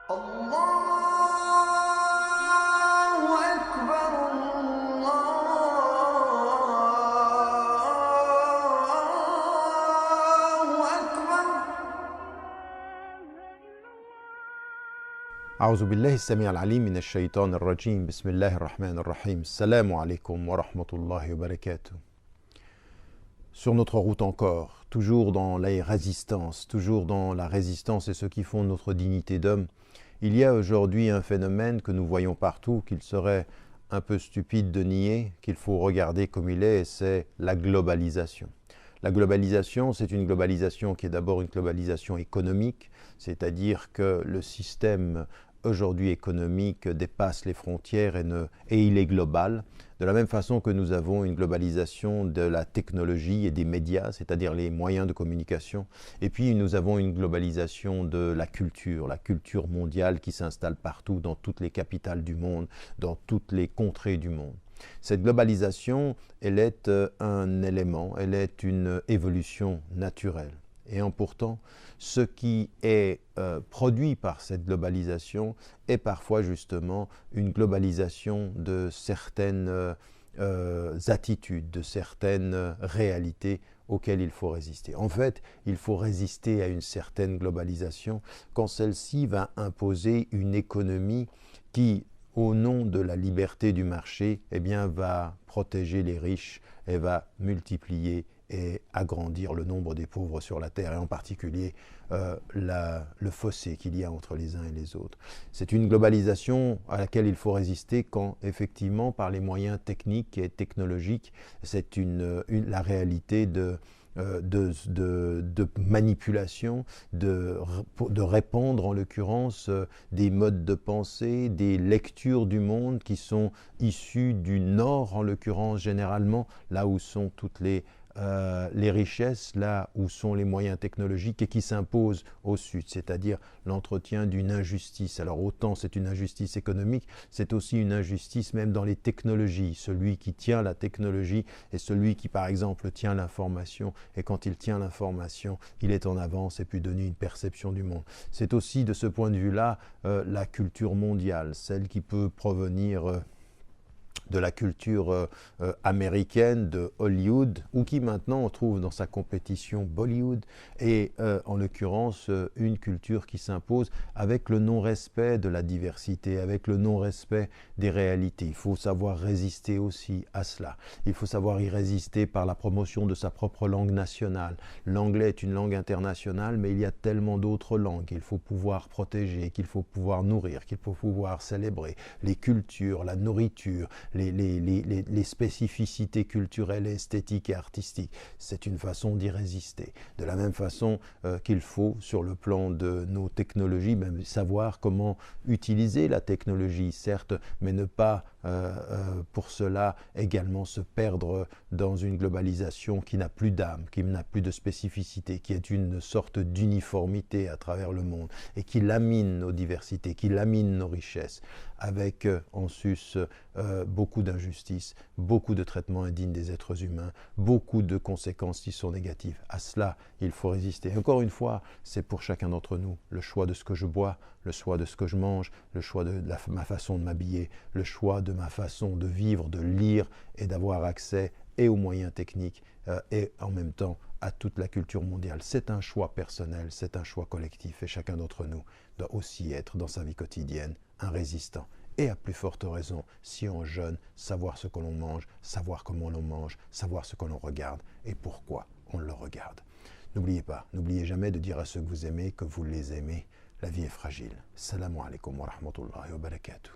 الله أكبر الله أكبر. أعوذ بالله السميع العليم من الشيطان الرجيم. بسم الله الرحمن الرحيم. Salam alaikum wa rahmatullahi wa barakatuh. Sur notre route encore, toujours dans la résistance et ceux qui font notre dignité d'homme, il y a aujourd'hui un phénomène que nous voyons partout, qu'il serait un peu stupide de nier, qu'il faut regarder comme il est, et c'est la globalisation. La globalisation, c'est une globalisation qui est d'abord une globalisation économique, c'est-à-dire que le système aujourd'hui économique dépasse les frontières et il est global. De la même façon que nous avons une globalisation de la technologie et des médias, c'est-à-dire les moyens de communication. Et puis nous avons une globalisation de la culture mondiale qui s'installe partout, dans toutes les capitales du monde, dans toutes les contrées du monde. Cette globalisation, elle est un élément, elle est une évolution naturelle. Et pourtant, ce qui est produit par cette globalisation est parfois justement une globalisation de certaines attitudes, de certaines réalités auxquelles il faut résister. En fait, il faut résister à une certaine globalisation quand celle-ci va imposer une économie qui, au nom de la liberté du marché, eh bien, va protéger les riches et va multiplier et agrandir le nombre des pauvres sur la terre, et en particulier le fossé qu'il y a entre les uns et les autres. C'est une globalisation à laquelle il faut résister quand, effectivement, par les moyens techniques et technologiques, c'est la réalité de manipulation, de répandre en l'occurrence des modes de pensée, des lectures du monde qui sont issues du Nord en l'occurrence généralement, là où sont toutes les richesses, là où sont les moyens technologiques et qui s'imposent au Sud, c'est-à-dire l'entretien d'une injustice. Alors autant c'est une injustice économique, c'est aussi une injustice même dans les technologies. Celui qui tient la technologie est celui qui, par exemple, tient l'information, et quand il tient l'information, il est en avance et peut donner une perception du monde. C'est aussi de ce point de vue-là la culture mondiale, celle qui peut provenir de la culture américaine, de Hollywood, ou qui maintenant on trouve dans sa compétition Bollywood, et en l'occurrence une culture qui s'impose avec le non-respect de la diversité, avec le non-respect des réalités. Il faut savoir résister aussi à cela. Il faut savoir y résister par la promotion de sa propre langue nationale. L'anglais est une langue internationale, mais il y a tellement d'autres langues qu'il faut pouvoir protéger, qu'il faut pouvoir nourrir, qu'il faut pouvoir célébrer. Les cultures, la nourriture, les spécificités culturelles, esthétiques et artistiques. C'est une façon d'y résister. De la même façon qu'il faut, sur le plan de nos technologies, même savoir comment utiliser la technologie, certes, mais ne pas pour cela également se perdre dans une globalisation qui n'a plus d'âme, qui n'a plus de spécificité, qui est une sorte d'uniformité à travers le monde et qui lamine nos diversités, qui lamine nos richesses, avec en sus beaucoup d'injustices, beaucoup de traitements indignes des êtres humains, beaucoup de conséquences qui sont négatives. À cela, il faut résister. Et encore une fois, c'est pour chacun d'entre nous le choix de ce que je bois, le choix de ce que je mange, le choix de ma façon de m'habiller, le choix de ma façon de vivre, de lire et d'avoir accès et aux moyens techniques et en même temps à toute la culture mondiale. C'est un choix personnel, c'est un choix collectif et chacun d'entre nous doit aussi être dans sa vie quotidienne un résistant. Et à plus forte raison, si on jeûne, savoir ce que l'on mange, savoir comment l'on mange, savoir ce que l'on regarde et pourquoi on le regarde. N'oubliez pas, n'oubliez jamais de dire à ceux que vous aimez que vous les aimez. La vie est fragile. Salam alaikum wa rahmatullahi wa barakatuh.